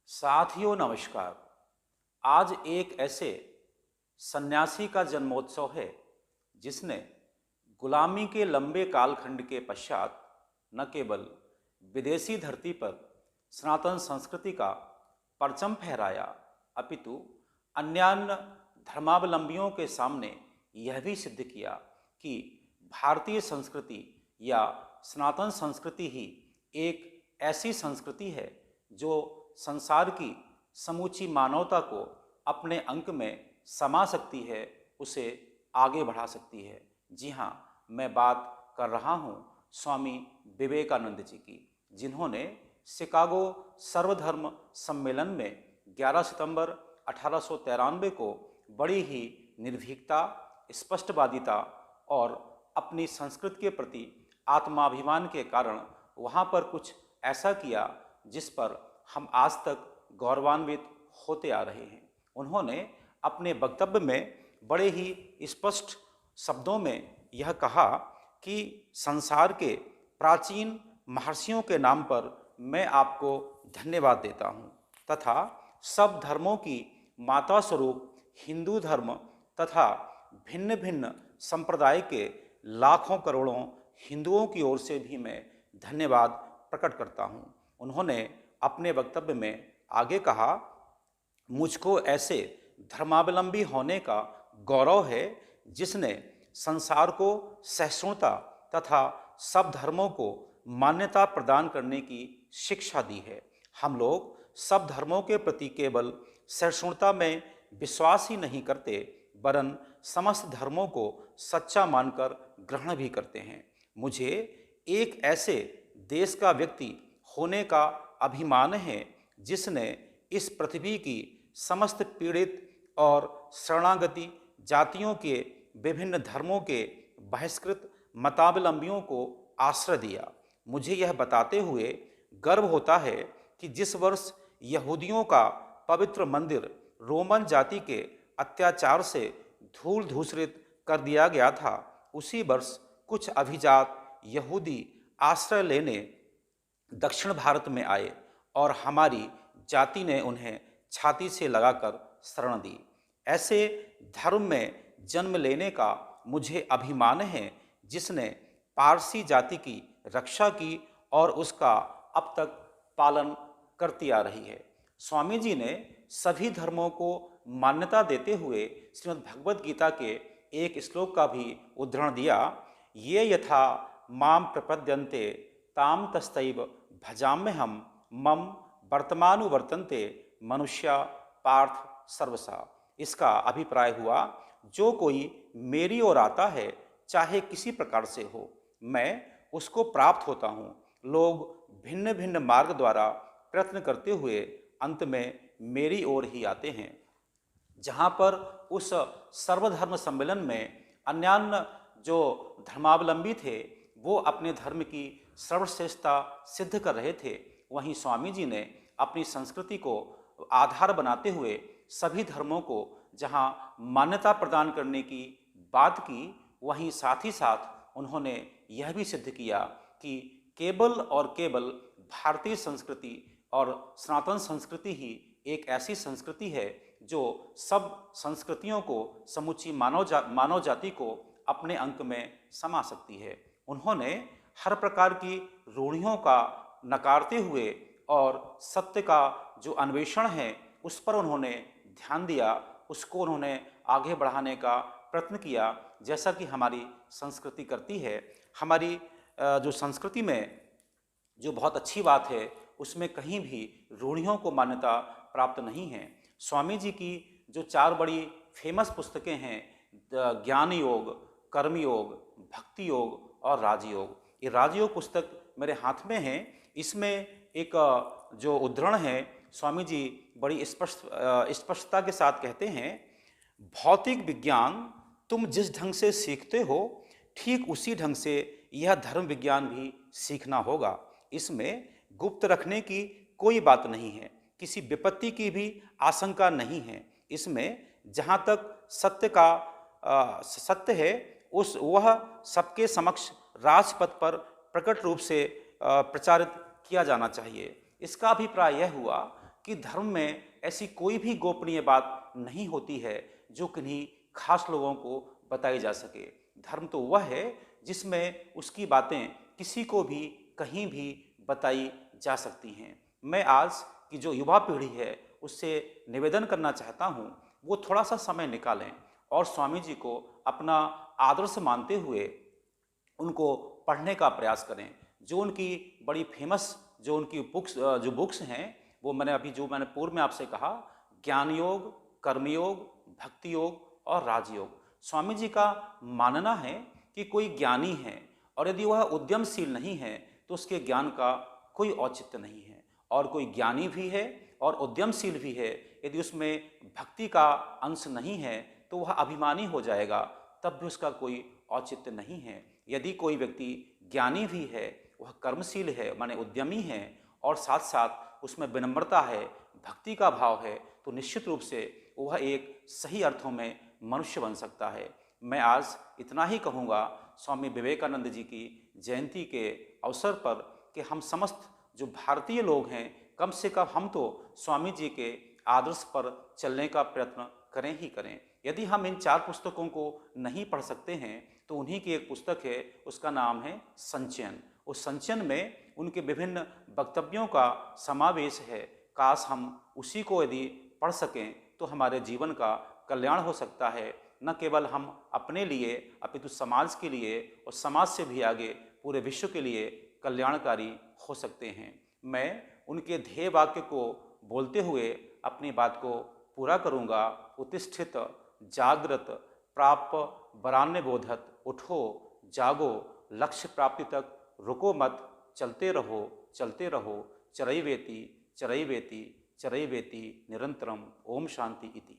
साथियों नमस्कार। आज एक ऐसे सन्यासी का जन्मोत्सव है जिसने गुलामी के लंबे कालखंड के पश्चात न केवल विदेशी धरती पर सनातन संस्कृति का परचम फहराया, अपितु अन्यान्य धर्मावलंबियों के सामने यह भी सिद्ध किया कि भारतीय संस्कृति या सनातन संस्कृति ही एक ऐसी संस्कृति है जो संसार की समूची मानवता को अपने अंक में समा सकती है, उसे आगे बढ़ा सकती है। जी हाँ, मैं बात कर रहा हूँ स्वामी विवेकानंद जी की, जिन्होंने शिकागो सर्वधर्म सम्मेलन में 11 सितंबर 1893 को बड़ी ही निर्भीकता, स्पष्टवादिता और अपनी संस्कृति के प्रति आत्माभिमान के कारण वहाँ पर कुछ ऐसा किया जिस पर हम आज तक गौरवान्वित होते आ रहे हैं। उन्होंने अपने वक्तव्य में बड़े ही स्पष्ट शब्दों में यह कहा कि संसार के प्राचीन महर्षियों के नाम पर मैं आपको धन्यवाद देता हूँ तथा सब धर्मों की माता स्वरूप हिंदू धर्म तथा भिन्न भिन्न संप्रदाय के लाखों करोड़ों हिंदुओं की ओर से भी मैं धन्यवाद प्रकट करता हूँ। उन्होंने अपने वक्तव्य में आगे कहा, मुझको ऐसे धर्मावलंबी होने का गौरव है जिसने संसार को सहिष्णुता तथा सब धर्मों को मान्यता प्रदान करने की शिक्षा दी है। हम लोग सब धर्मों के प्रति केवल सहिष्णुता में विश्वास ही नहीं करते, वरन समस्त धर्मों को सच्चा मानकर ग्रहण भी करते हैं। मुझे एक ऐसे देश का व्यक्ति होने का अभिमान है जिसने इस पृथ्वी की समस्त पीड़ित और शरणागति जातियों के विभिन्न धर्मों के बहिष्कृत मतावलंबियों को आश्रय दिया। मुझे यह बताते हुए गर्व होता है कि जिस वर्ष यहूदियों का पवित्र मंदिर रोमन जाति के अत्याचार से धूल धूसरित कर दिया गया था, उसी वर्ष कुछ अभिजात यहूदी आश्रय लेने दक्षिण भारत में आए और हमारी जाति ने उन्हें छाती से लगाकर शरण दी। ऐसे धर्म में जन्म लेने का मुझे अभिमान है जिसने पारसी जाति की रक्षा की और उसका अब तक पालन करती आ रही है। स्वामी जी ने सभी धर्मों को मान्यता देते हुए श्रीमद् भगवद गीता के एक श्लोक का भी उद्धरण दिया, ये यथा माम प्रपद्यन्ते ताम तस्तैव भजाम्यहम मम वर्तमानुवर्तन्ते मनुष्या पार्थ सर्वसा। इसका अभिप्राय हुआ, जो कोई मेरी ओर आता है चाहे किसी प्रकार से हो, मैं उसको प्राप्त होता हूँ। लोग भिन्न भिन्न मार्ग द्वारा प्रयत्न करते हुए अंत में मेरी ओर ही आते हैं। जहाँ पर उस सर्वधर्म सम्मेलन में अन्यान्य जो धर्मावलंबी थे वो अपने धर्म की सर्वश्रेष्ठता सिद्ध कर रहे थे, वहीं स्वामी जी ने अपनी संस्कृति को आधार बनाते हुए सभी धर्मों को जहाँ मान्यता प्रदान करने की बात की, वहीं साथ ही साथ उन्होंने यह भी सिद्ध किया कि केवल और केवल भारतीय संस्कृति और सनातन संस्कृति ही एक ऐसी संस्कृति है जो सब संस्कृतियों को, समूची मानव जाति को अपने अंक में समा सकती है। उन्होंने हर प्रकार की रूढ़ियों का नकारते हुए और सत्य का जो अन्वेषण है उस पर उन्होंने ध्यान दिया, उसको उन्होंने आगे बढ़ाने का प्रयत्न किया, जैसा कि हमारी संस्कृति करती है। हमारी जो संस्कृति में जो बहुत अच्छी बात है उसमें कहीं भी रूढ़ियों को मान्यता प्राप्त नहीं है। स्वामी जी की जो 4 बड़ी फेमस पुस्तकें हैं, ज्ञान योग, कर्म योग, भक्ति योग और राजयोग, ये राजयोग पुस्तक मेरे हाथ में है। इसमें एक जो उद्धरण है, स्वामी जी बड़ी स्पष्टता के साथ कहते हैं, भौतिक विज्ञान तुम जिस ढंग से सीखते हो ठीक उसी ढंग से यह धर्म विज्ञान भी सीखना होगा। इसमें गुप्त रखने की कोई बात नहीं है, किसी विपत्ति की भी आशंका नहीं है। इसमें जहाँ तक सत्य है वह सबके समक्ष राजपथ पर प्रकट रूप से प्रचारित किया जाना चाहिए। इसका अभिप्राय यह हुआ कि धर्म में ऐसी कोई भी गोपनीय बात नहीं होती है जो किन्हीं खास लोगों को बताई जा सके। धर्म तो वह है जिसमें उसकी बातें किसी को भी कहीं भी बताई जा सकती हैं। मैं आज की जो युवा पीढ़ी है उससे निवेदन करना चाहता हूँ, वो थोड़ा सा समय निकालें और स्वामी जी को अपना आदर्श मानते हुए उनको पढ़ने का प्रयास करें। जो उनकी बड़ी फेमस जो उनकी बुक्स हैं, वो मैंने पूर्व में आपसे कहा, ज्ञान योग, कर्मयोग, भक्ति योग और राजयोग। स्वामी जी का मानना है कि कोई ज्ञानी है और यदि वह उद्यमशील नहीं है तो उसके ज्ञान का कोई औचित्य नहीं है, और कोई ज्ञानी भी है और उद्यमशील भी है, यदि उसमें भक्ति का अंश नहीं है तो वह अभिमानी हो जाएगा, तब भी उसका कोई औचित्य नहीं है। यदि कोई व्यक्ति ज्ञानी भी है, वह कर्मशील है माने उद्यमी है, और साथ साथ उसमें विनम्रता है, भक्ति का भाव है, तो निश्चित रूप से वह एक सही अर्थों में मनुष्य बन सकता है। मैं आज इतना ही कहूँगा स्वामी विवेकानंद जी की जयंती के अवसर पर कि हम समस्त जो भारतीय लोग हैं, कम से कम हम तो स्वामी जी के आदर्श पर चलने का प्रयत्न करें ही करें। यदि हम इन 4 पुस्तकों को नहीं पढ़ सकते हैं तो उन्हीं की एक पुस्तक है, उसका नाम है संचयन। उस संचयन में उनके विभिन्न वक्तव्यों का समावेश है। काश हम उसी को यदि पढ़ सकें तो हमारे जीवन का कल्याण हो सकता है, न केवल हम अपने लिए अपितु समाज के लिए और समाज से भी आगे पूरे विश्व के लिए कल्याणकारी हो सकते हैं। मैं उनके ध्येय वाक्य को बोलते हुए अपनी बात को पूरा करूँगा। उत्तिष्ठित जागृत प्राप वरान्य बोधत, उठो जागो लक्ष्य प्राप्ति तक रुको मत, चलते रहो चरैवेति चरैवेति चरैवेति निरंतरम। ओम शांति इति।